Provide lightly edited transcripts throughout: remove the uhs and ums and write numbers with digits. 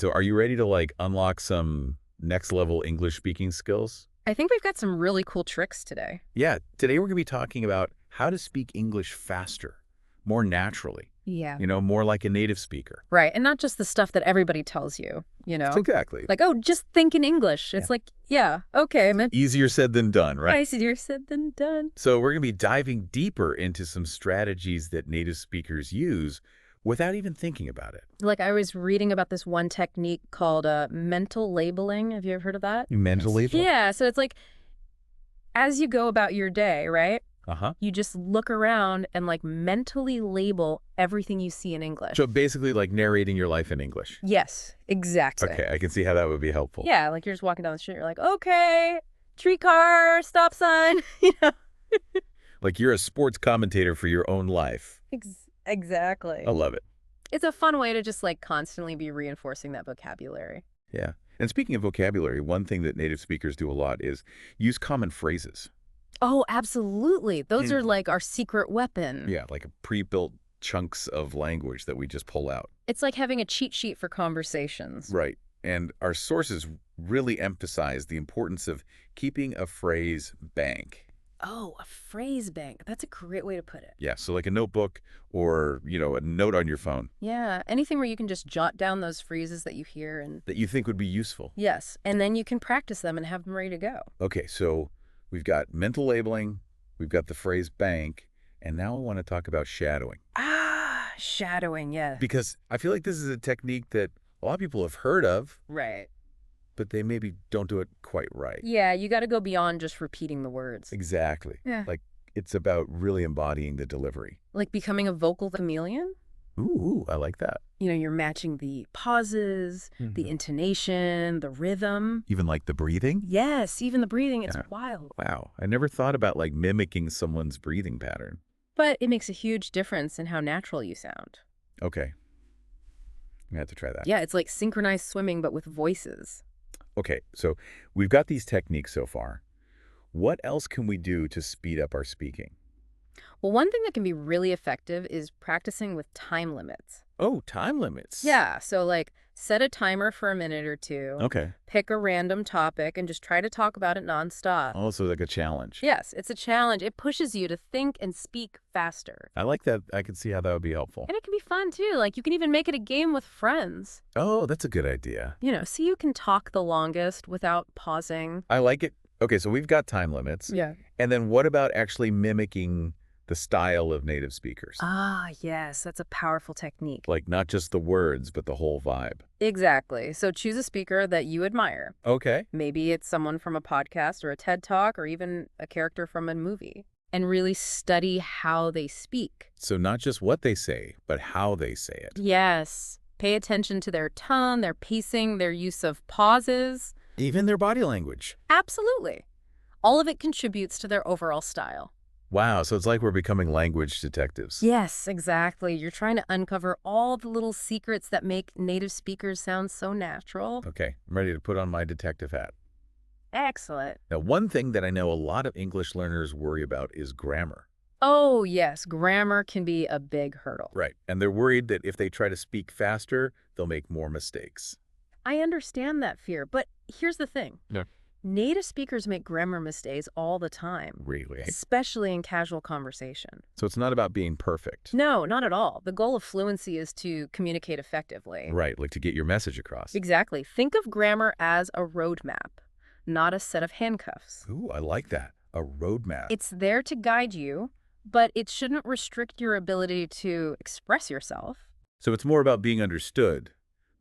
right, so are you ready to, like, unlock some next-level English speaking skills? I think we've got some really cool tricks today. Yeah, today we're gonna be talking about how to speak English faster, more naturally, Yeah. more like a native speaker. Right. And not just the stuff that everybody tells you, you know? Exactly. Like, oh, just think in English. Yeah. It's like, yeah, okay, man. Easier said than done, right? Easier said than done. So we're gonna be diving deeper into some strategies that native speakers use without even thinking about it. Like, I was reading about this one technique called mental labeling. Have you ever heard of that? Mentally? Yeah. So it's like, as you go about your day, right? Uh-huh. You just look around and like mentally label everything you see in English. So basically like narrating your life in English. Yes, exactly. Okay, I can see how that would be helpful. Yeah, like you're just walking down the street, you're like, okay, tree car, stop sign, you know. Like you're a sports commentator for your own life. Exactly. I love it. It's a fun way to just like constantly be reinforcing that vocabulary. Yeah. And speaking of vocabulary, one thing that native speakers do a lot is use common phrases. Oh, absolutely. Those are like our secret weapon. Yeah, like pre-built chunks of language that we just pull out. It's like having a cheat sheet for conversations. Right. And our sources really emphasize the importance of keeping a phrase bank. Oh, a phrase bank. That's a great way to put it. Yeah, so like a notebook or, a note on your phone Yeah, anything where you can just jot down those phrases that you hear and that you think would be useful. yes, and then you can practice them and have them ready to go. Okay, so we've got mental labeling, we've got the phrase bank, and now I want to talk about shadowing. Ah, shadowing, yeah. Because I feel like this is a technique that a lot of people have heard of, Right. but they maybe don't do it quite right. Yeah, you got to go beyond just repeating the words. Exactly. Yeah. Like, it's about really embodying the delivery. Like becoming a vocal chameleon? Ooh, I like that. You're matching the pauses, the intonation, the rhythm. Even like the breathing? Yes, even the breathing. It's Yeah. wild. Wow, I never thought about like mimicking someone's breathing pattern. But it makes a huge difference in how natural you sound. Okay, I have to try that. Yeah, it's like synchronized swimming, but with voices. Okay, so we've got these techniques so far. What else can we do to speed up our speaking? Well, one thing that can be really effective is practicing with time limits. Oh, time limits. Yeah, so like set a timer for a minute or two, Okay. pick a random topic, and just try to talk about it nonstop. Also like a challenge. Yes, it's a challenge. It pushes you to think and speak faster. I like that. I can see how that would be helpful. And it can be fun too. Like you can even make it a game with friends. Oh, that's a good idea. So you can talk the longest without pausing. I like it. Okay, so we've got time limits. Yeah. And then what about actually mimicking the style of native speakers? Ah, yes, that's a powerful technique. Like not just the words, but the whole vibe. Exactly. So choose a speaker that you admire. Okay. Maybe it's someone from a podcast or a TED Talk or even a character from a movie. And really study how they speak. So not just what they say, but how they say it. Yes. Pay attention to their tone, their pacing, their use of pauses. Even their body language. Absolutely. All of it contributes to their overall style. Wow, so it's like we're becoming language detectives. Yes, exactly. You're trying to uncover all the little secrets that make native speakers sound so natural. Okay, I'm ready to put on my detective hat. Excellent. Now, one thing that I know a lot of English learners worry about is grammar. Oh, yes. Grammar can be a big hurdle. Right, and they're worried that if they try to speak faster, they'll make more mistakes. I understand that fear, but here's the thing. Yeah. Native speakers make grammar mistakes all the time, Really? especially in casual conversation. So it's not about being perfect. No, not at all. The goal of fluency is to communicate effectively. Right, like to get your message across. Exactly. Think of grammar as a roadmap, not a set of handcuffs. Ooh, I like that. A roadmap. It's there to guide you, but it shouldn't restrict your ability to express yourself. So it's more about being understood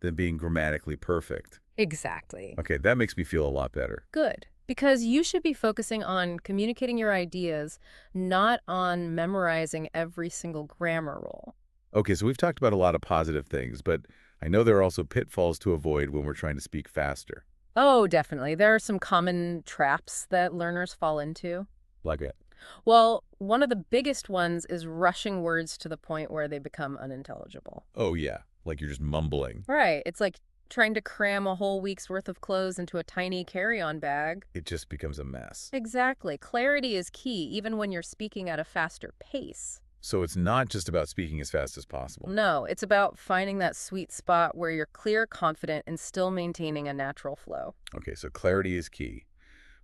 than being grammatically perfect. Exactly. Okay, that makes me feel a lot better. Good. Because you should be focusing on communicating your ideas, not on memorizing every single grammar rule. Okay, so we've talked about a lot of positive things, but I know there are also pitfalls to avoid when we're trying to speak faster. Oh, definitely. There are some common traps that learners fall into. Like it. Well, one of the biggest ones is rushing words to the point where they become unintelligible. Oh, yeah. Like you're just mumbling. Right. It's like trying to cram a whole week's worth of clothes into a tiny carry-on bag. It just becomes a mess. Exactly. Clarity is key, even when you're speaking at a faster pace. So it's not just about speaking as fast as possible. No, it's about finding that sweet spot where you're clear, confident, and still maintaining a natural flow. Okay, so clarity is key.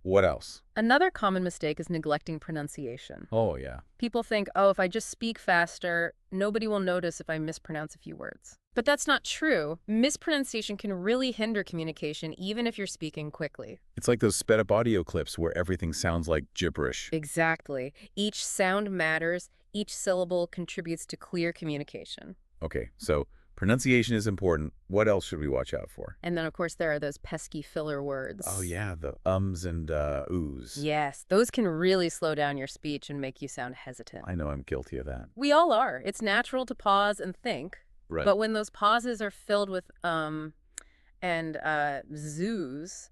What else? Another common mistake is neglecting pronunciation. Oh, yeah. People think, oh, if I just speak faster, nobody will notice if I mispronounce a few words. But that's not true. Mispronunciation can really hinder communication, even if you're speaking quickly. It's like those sped up audio clips where everything sounds like gibberish. Exactly. Each sound matters. Each syllable contributes to clear communication. Okay, so pronunciation is important. What else should we watch out for? And then, of course, there are those pesky filler words. Oh, yeah, the ums and oohs. Yes, those can really slow down your speech and make you sound hesitant. I know I'm guilty of that. We all are. It's natural to pause and think. Right. But when those pauses are filled with and zoos,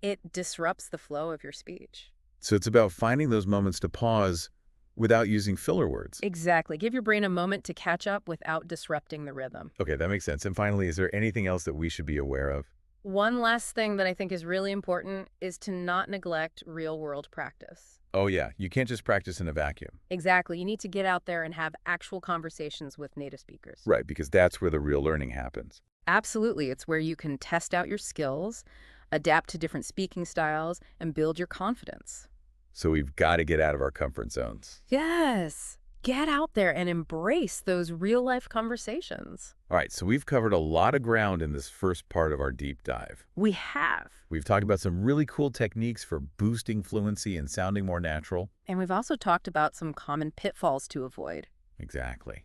it disrupts the flow of your speech. So it's about finding those moments to pause without using filler words. Exactly. Give your brain a moment to catch up without disrupting the rhythm. Okay, that makes sense. And finally, is there anything else that we should be aware of? One last thing that I think is really important is to not neglect real-world practice. Oh, yeah, you can't just practice in a vacuum. Exactly. You need to get out there and have actual conversations with native speakers. Right, because that's where the real learning happens. Absolutely. It's where you can test out your skills, adapt to different speaking styles, and build your confidence. So we've got to get out of our comfort zones. Yes. Get out there and embrace those real-life conversations. All right, so we've covered a lot of ground in this first part of our deep dive. We have. We've talked about some really cool techniques for boosting fluency and sounding more natural. And we've also talked about some common pitfalls to avoid. Exactly.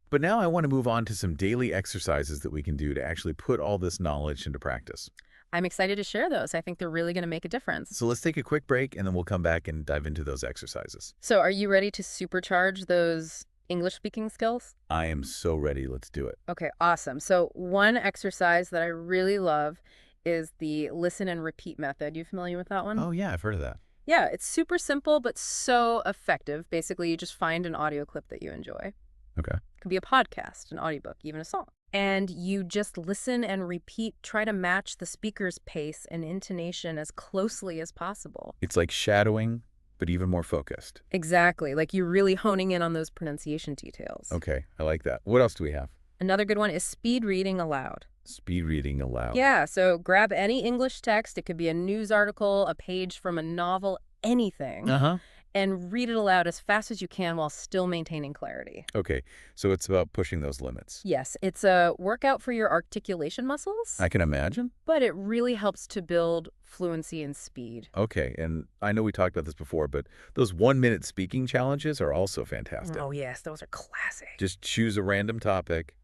But now I want to move on to some daily exercises that we can do to actually put all this knowledge into practice. I'm excited to share those. I think they're really going to make a difference. So let's take a quick break, and then we'll come back and dive into those exercises. So are you ready to supercharge those English speaking skills? I am so ready. Let's do it. Okay, awesome. So one exercise that I really love is the listen and repeat method. You familiar with that one? Oh, yeah, I've heard of that. Yeah, it's super simple, but so effective. Basically, you just find an audio clip that you enjoy. Okay. It could be a podcast, an audiobook, even a song. And you just listen and repeat, try to match the speaker's pace and intonation as closely as possible. It's like shadowing, but even more focused. Exactly, like you're really honing in on those pronunciation details. Okay, I like that. What else do we have? Another good one is speed reading aloud. Speed reading aloud. Yeah, so grab any English text. It could be a news article, a page from a novel, anything. Uh-huh. And read it aloud as fast as you can while still maintaining clarity. Okay, so it's about pushing those limits. Yes, it's a workout for your articulation muscles, I can imagine. but it really helps to build fluency and speed. Okay, and I know we talked about this before, but those 1-minute speaking challenges are also fantastic. Oh, yes, those are classic. Just choose a random topic,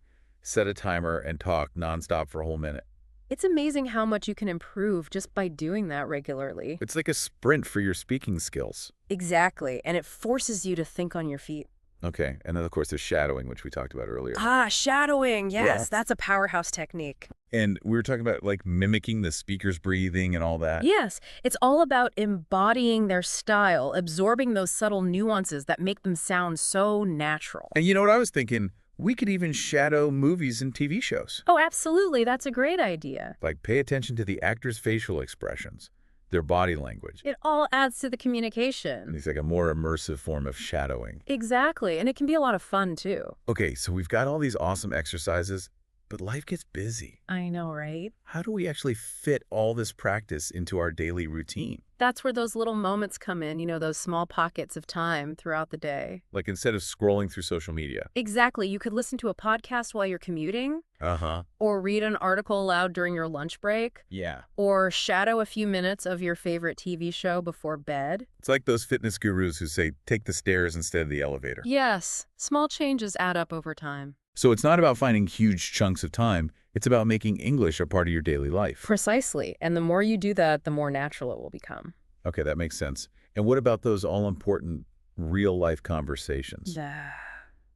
set a timer, and talk nonstop for a whole minute. It's amazing how much you can improve just by doing that regularly. It's like a sprint for your speaking skills. Exactly, and it forces you to think on your feet. Okay, and then of course there's shadowing, which we talked about earlier. Ah, shadowing, yes, Yes. that's a powerhouse technique. And we were talking about like mimicking the speaker's breathing and all that. Yes, it's all about embodying their style, absorbing those subtle nuances that make them sound so natural. And you know what I was thinking? We could even shadow movies and TV shows. Oh, absolutely, that's a great idea. Like pay attention to the actors' facial expressions, their body language. It all adds to the And communication. it's like a more immersive form of shadowing. Exactly, and it can be a lot of fun, too. Okay, so we've got all these awesome exercises, but life gets busy. I know, right? How do we actually fit all this practice into our daily routine? That's where those little moments come in, those small pockets of time throughout the day. Like instead of scrolling through social media. Exactly. You could listen to a podcast while you're commuting, Uh-huh. or read an article aloud during your lunch break, Yeah. or shadow a few minutes of your favorite TV show before bed. It's like those fitness gurus who say, take the stairs instead of the elevator. Yes, small changes add up over time. So it's not about finding huge chunks of time. It's about making English a part of your daily life. Precisely. And the more you do that, the more natural it will become. Okay, that makes sense. And what about those all-important real-life conversations?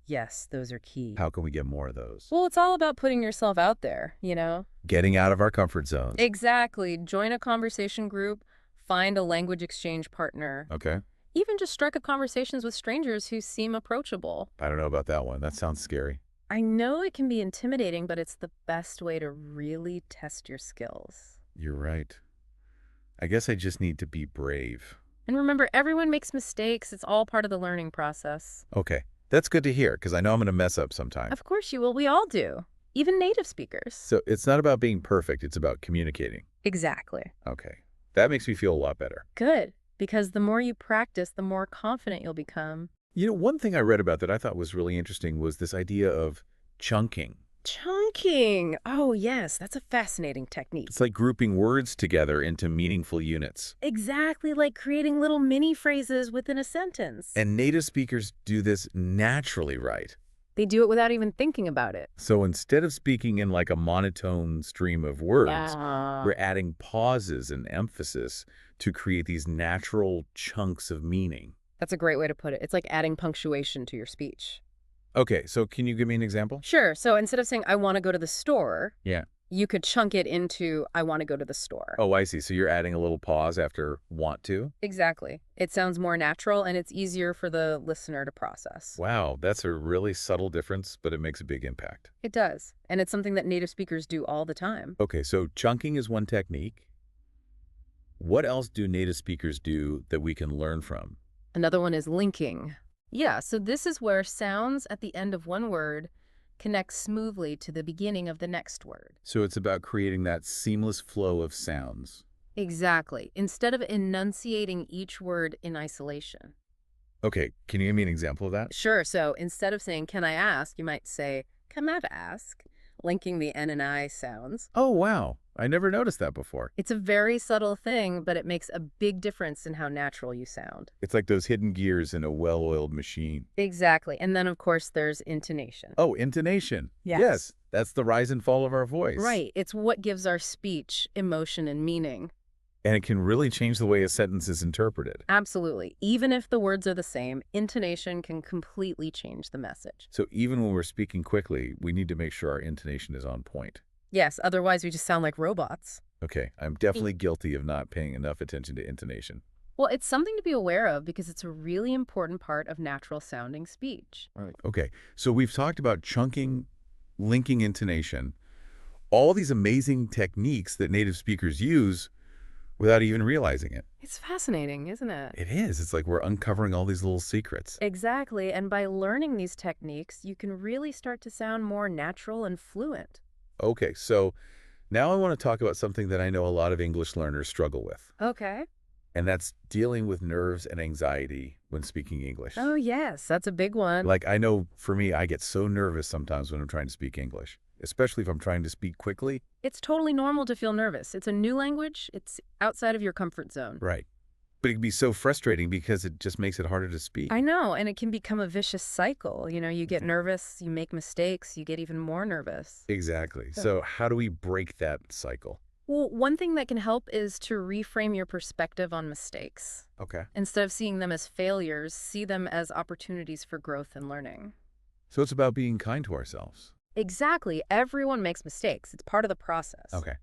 Yes, those are key. How can we get more of those? Well, it's all about putting yourself out there, Getting out of our comfort zones. Exactly. Join a conversation group, find a language exchange partner. Okay. Even just strike up conversations with strangers who seem approachable. I don't know about that one. That sounds scary. I know it can be intimidating, but it's the best way to really test your skills. You're right. I guess I just need to be brave. And remember, everyone makes mistakes. It's all part of the learning process. Okay, That's good to hear, because I know I'm going to mess up sometime. Of course you will. We all do. Even native speakers. So it's not about being perfect, it's about communicating. Exactly. Okay. That makes me feel a lot better. Good. Because the more you practice, the more confident you'll become. You know, one thing I read about that I thought was really interesting was this idea of chunking. Chunking. Oh, yes. That's a fascinating technique. It's like grouping words together into meaningful units. Exactly like creating little mini phrases within a sentence. And native speakers do this naturally, right? They do it without even thinking about it. So instead of speaking in like a monotone stream of words, Yeah. we're adding pauses and emphasis to create these natural chunks of meaning. That's a great way to put it. It's like adding punctuation to your speech. Okay, so can you give me an example? Sure. So instead of saying, I want to go to the store, Yeah. you could chunk it into, I want to go to the store. Oh, I see. So you're adding a little pause after want to? Exactly. It sounds more natural and it's easier for the listener to process. Wow, that's a really subtle difference, but it makes a big impact. It does. And it's something that native speakers do all the time. Okay, so chunking is one technique. What else do native speakers do that we can learn from? Another one is linking. Yeah, so this is where sounds at the end of one word connect smoothly to the beginning of the next word. So it's about creating that seamless flow of sounds. Exactly. Instead of enunciating each word in isolation. Okay, can you give me an example of that? Sure, so instead of saying, can I ask, you might say, can I ask, linking the N and I sounds. Oh, wow. I never noticed that before. It's a very subtle thing, but it makes a big difference in how natural you sound. It's like those hidden gears in a well-oiled machine. Exactly. And then, of course, there's intonation. Oh, intonation. Yes. That's the rise and fall of our voice. Right. It's what gives our speech emotion and meaning. And it can really change the way a sentence is interpreted. Absolutely. Even if the words are the same, intonation can completely change the message. So even when we're speaking quickly, we need to make sure our intonation is on point. Yes, otherwise we just sound like robots. Okay, I'm definitely guilty of not paying enough attention to intonation. Well, it's something to be aware of because it's a really important part of natural sounding speech. Right. Okay, so we've talked about chunking, linking intonation, all these amazing techniques that native speakers use without even realizing it. It's fascinating, isn't it? It is. It's like we're uncovering all these little secrets. Exactly. And by learning these techniques, you can really start to sound more natural and fluent. Okay, so now I want to talk about something that I know a lot of English learners struggle with, Okay. and that's dealing with nerves and anxiety when speaking English. Oh, yes, that's a big one. Like, I know for me, I get so nervous sometimes when I'm trying to speak English, especially if I'm trying to speak quickly. It's totally normal to feel nervous. It's a new language. It's outside of your comfort zone. Right. But it can be so frustrating because it just makes it harder to speak. I know, and it can become a vicious cycle. You know, you get nervous, you make mistakes, you get even more nervous. Exactly. So how do we break that cycle? Well, one thing that can help is to reframe your perspective on mistakes. Okay. Instead of seeing them as failures, see them as opportunities for growth and learning. So it's about being kind to ourselves. Exactly. Everyone makes mistakes. It's part of the process. Okay.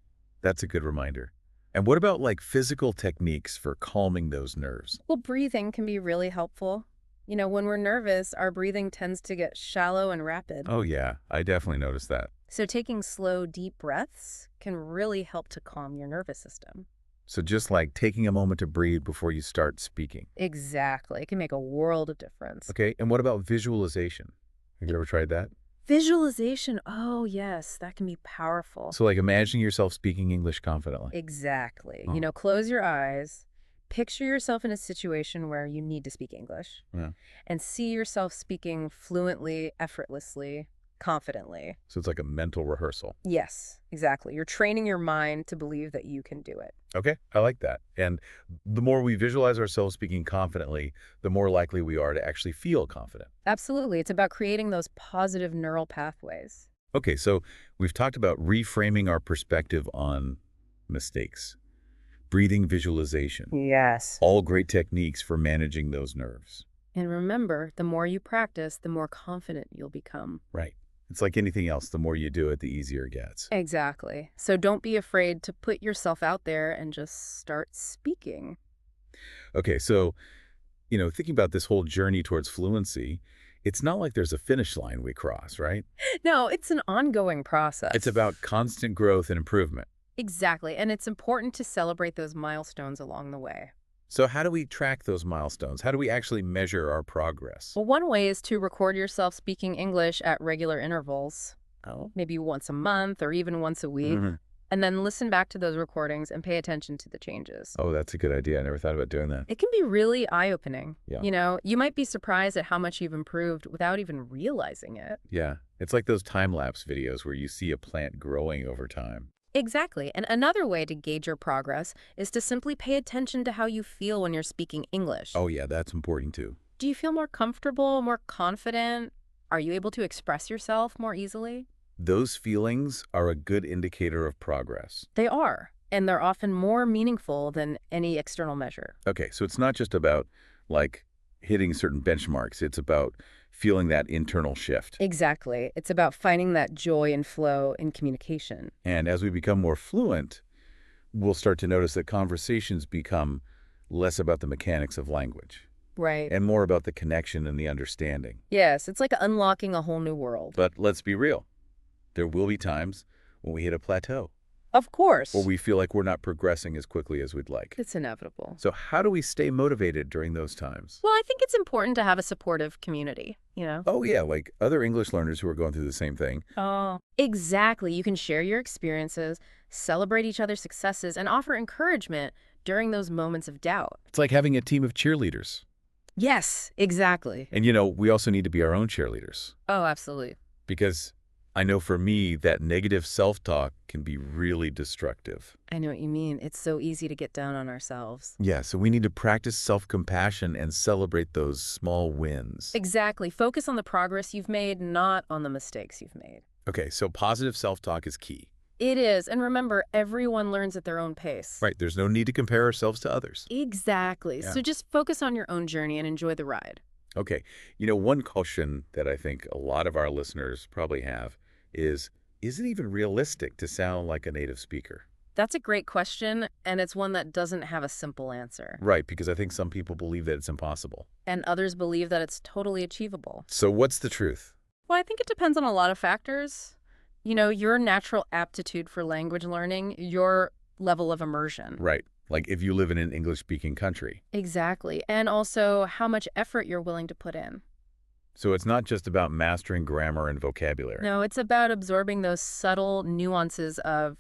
That's a good reminder. And what about like physical techniques for calming those nerves? Well, breathing can be really helpful. You know, when we're nervous, our breathing tends to get shallow and rapid. Oh yeah, I definitely noticed that. So taking slow, deep breaths can really help to calm your nervous system. So just like taking a moment to breathe before you start speaking. Exactly. It can make a world of difference. Okay, and what about visualization? Have you ever tried that? Visualization. Oh, yes, that can be powerful. So like imagining yourself speaking English confidently. Exactly. Oh. You know, close your eyes, picture yourself in a situation where you need to speak English, Yeah. and see yourself speaking fluently, effortlessly, confidently. So it's like a mental rehearsal. Yes, exactly. You're training your mind to believe that you can do it. Okay, I like that. And the more we visualize ourselves speaking confidently, the more likely we are to actually feel confident. Absolutely. It's about creating those positive neural pathways. Okay, so we've talked about reframing our perspective on mistakes, breathing visualization, Yes. all great techniques for managing those nerves. And remember, the more you practice, the more confident you'll become. Right. It's like anything else, the more you do it, the easier it gets. Exactly. So don't be afraid to put yourself out there and just start speaking. Okay, so, thinking about this whole journey towards fluency, it's not like there's a finish line we cross, right? No, it's an ongoing process. It's about constant growth and improvement. Exactly. And it's important to celebrate those milestones along the way. So how do we track those milestones? How do we actually measure our progress? Well, one way is to record yourself speaking English at regular intervals, Oh. maybe once a month or even once a week, and then listen back to those recordings and pay attention to the changes. Oh, that's a good idea. I never thought about doing that. It can be really eye-opening. Yeah. You know, you might be surprised at how much you've improved without even realizing it. Yeah. It's like those time-lapse videos where you see a plant growing over time. Exactly. And another way to gauge your progress is to simply pay attention to how you feel when you're speaking English. Oh, yeah, that's important too. Do you feel more comfortable, more confident? Are you able to express yourself more easily? Those feelings are a good indicator of progress. They are, and they're often more meaningful than any external measure. Okay, so it's not just about, like, hitting certain benchmarks. It's about feeling that internal shift. Exactly. It's about finding that joy and flow in communication. And as we become more fluent, we'll start to notice that conversations become less about the mechanics of language Right. and more about the connection and the understanding. Yes, it's like unlocking a whole new world. But let's be real. There will be times when we hit a plateau Of course. or we feel like we're not progressing as quickly as we'd like. It's inevitable. So how do we stay motivated during those times? Well, I think it's important to have a supportive community, you know? Oh, yeah, like other English learners who are going through the same thing. Oh. Exactly. You can share your experiences, celebrate each other's successes, and offer encouragement during those moments of doubt. It's like having a team of cheerleaders. Yes, exactly. And, we also need to be our own cheerleaders. Oh, absolutely. Because I know for me, that negative self-talk can be really destructive. I know what you mean. It's so easy to get down on ourselves. Yeah, so we need to practice self-compassion and celebrate those small wins. Exactly. Focus on the progress you've made, not on the mistakes you've made. Okay, so positive self-talk is key. It is. And remember, everyone learns at their own pace. Right, there's no need to compare ourselves to others. Exactly. Yeah. So just focus on your own journey and enjoy the ride. Okay, one caution that I think a lot of our listeners probably have is it even realistic to sound like a native speaker? That's a great question, and it's one that doesn't have a simple answer. Right, because I think some people believe that it's impossible. And others believe that it's totally achievable. So what's the truth? Well, I think it depends on a lot of factors. Your natural aptitude for language learning, your level of immersion. Right, like if you live in an English-speaking country. Exactly. And also how much effort you're willing to put in. So it's not just about mastering grammar and vocabulary. No, it's about absorbing those subtle nuances of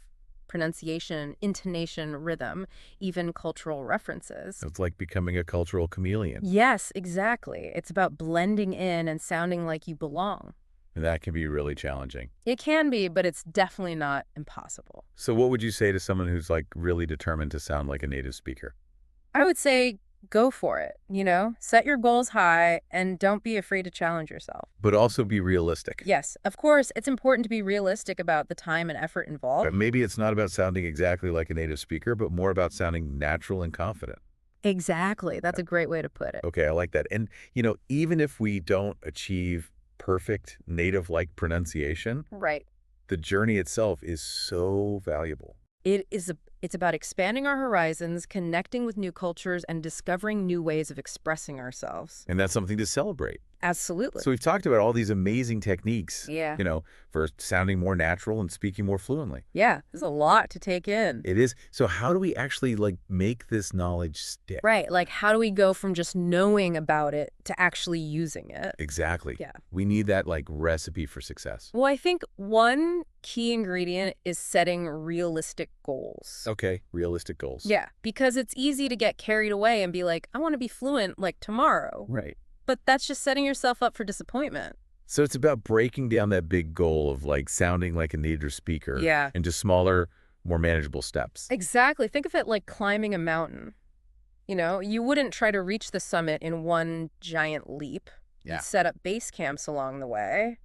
pronunciation, intonation, rhythm, even cultural references. It's like becoming a cultural chameleon. Yes, exactly. It's about blending in and sounding like you belong. And that can be really challenging. It can be, but it's definitely not impossible. So what would you say to someone who's like really determined to sound like a native speaker? I would say go for it, Set your goals high and don't be afraid to challenge yourself. But also be realistic. Yes, of course, it's important to be realistic about the time and effort involved. But maybe it's not about sounding exactly like a native speaker, but more about sounding natural and confident. Exactly. That's a great way to put it. Okay, I like that. And, even if we don't achieve perfect native-like pronunciation, Right. the journey itself is so valuable. It's about expanding our horizons, connecting with new cultures, and discovering new ways of expressing ourselves. And that's something to celebrate. Absolutely. So we've talked about all these amazing techniques, Yeah. For sounding more natural and speaking more fluently. Yeah, there's a lot to take in. It is. So how do we actually make this knowledge stick? Right, like how do we go from just knowing about it to actually using it? Exactly. Yeah. We need that recipe for success. Well, I think one key ingredient is setting realistic goals. Okay, realistic goals. Yeah, because it's easy to get carried away and be like, I want to be fluent tomorrow. Right. But that's just setting yourself up for disappointment. So it's about breaking down that big goal of sounding like a native speaker Yeah. into smaller, more manageable steps. Exactly. Think of it like climbing a mountain. You wouldn't try to reach the summit in one giant leap. Yeah. You'd set up base camps along the way.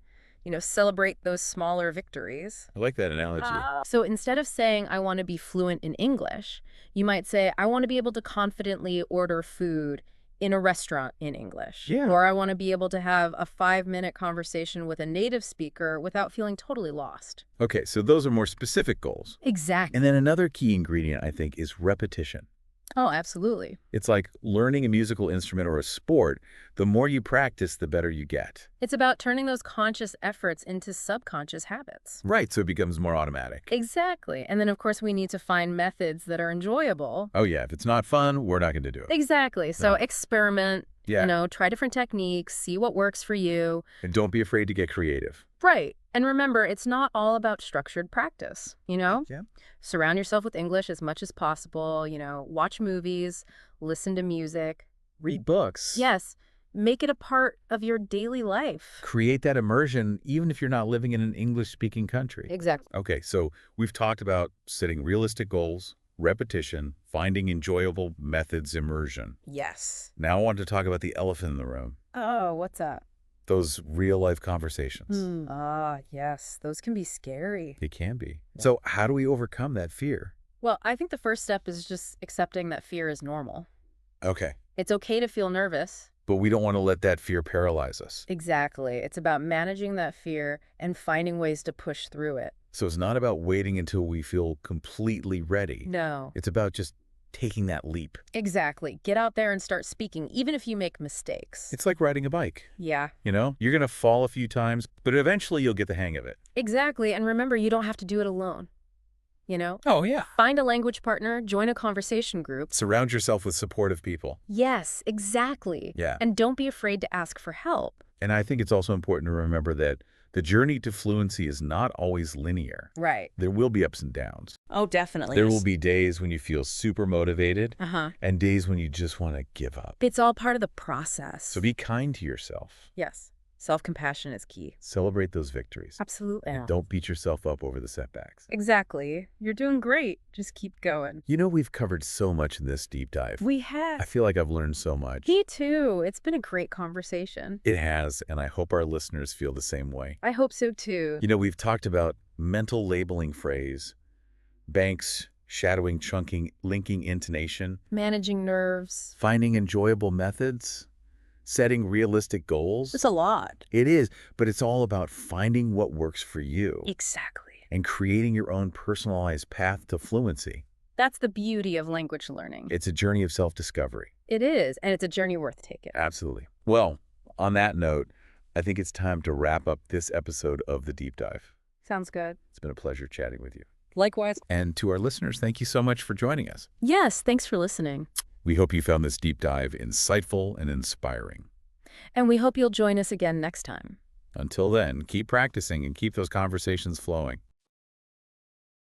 Celebrate those smaller victories. I like that analogy. So instead of saying, I want to be fluent in English, you might say, I want to be able to confidently order food in a restaurant in English. Yeah. Or I want to be able to have a 5-minute conversation with a native speaker without feeling totally lost. Okay, so those are more specific goals. Exactly. And then another key ingredient, I think, is repetition. Oh, absolutely. It's like learning a musical instrument or a sport. The more you practice, the better you get. It's about turning those conscious efforts into subconscious habits. Right, so it becomes more automatic. Exactly. And then, of course, we need to find methods that are enjoyable. Oh yeah, if it's not fun, we're not going to do it. Exactly. So No. experiment, Yeah. try different techniques, see what works for you. And don't be afraid to get creative. Right. And remember, it's not all about structured practice. Yeah. Surround yourself with English as much as possible, watch movies, listen to music. Read books. Yes, make it a part of your daily life. Create that immersion even if you're not living in an English-speaking country. Exactly. Okay, so we've talked about setting realistic goals, repetition, finding enjoyable methods, immersion. Yes. Now I want to talk about the elephant in the room, Oh, what's that? those real-life conversations. Yes, those can be scary. It can be. So how do we overcome that fear? Well, I think the first step is just accepting that fear is normal. Okay, It's okay to feel nervous. but we don't want to let that fear paralyze us. Exactly. It's about managing that fear and finding ways to push through it. So it's not about waiting until we feel completely ready. No. It's about just taking that leap. Exactly. Get out there and start speaking, even if you make mistakes. It's like riding a bike. Yeah, You're going to fall a few times, but eventually you'll get the hang of it. exactly. And remember, you don't have to do it alone. Oh, yeah. Find a language partner, join a conversation group. Surround yourself with supportive people. Yes, exactly. Yeah. And don't be afraid to ask for help. And I think it's also important to remember that the journey to fluency is not always linear. Right. There will be ups and downs. Oh, definitely. There will be days when you feel super motivated Uh-huh. and days when you just want to give up. It's all part of the process. So be kind to yourself. Yes. Self-compassion is key. Celebrate those victories. Absolutely. And don't beat yourself up over the setbacks. Exactly. You're doing great. Just keep going. We've covered so much in this deep dive. We have. I feel like I've learned so much. Me too. It's been a great conversation. It has, and I hope our listeners feel the same way. I hope so too. We've talked about mental labeling phrase, banks, shadowing, chunking, linking intonation, Managing nerves. finding enjoyable methods, setting realistic goals. It's a lot. It is, but it's all about finding what works for you Exactly. and creating your own personalized path to fluency. That's the beauty of language learning. It's a journey of self-discovery. It is, and it's a journey worth taking. Absolutely. Well, on that note, I think it's time to wrap up this episode of The Deep Dive. Sounds good. It's been a pleasure chatting with you. Likewise. And to our listeners, thank you so much for joining us. Yes, thanks for listening. We hope you found this deep dive insightful and inspiring. And we hope you'll join us again next time. Until then, keep practicing and keep those conversations flowing.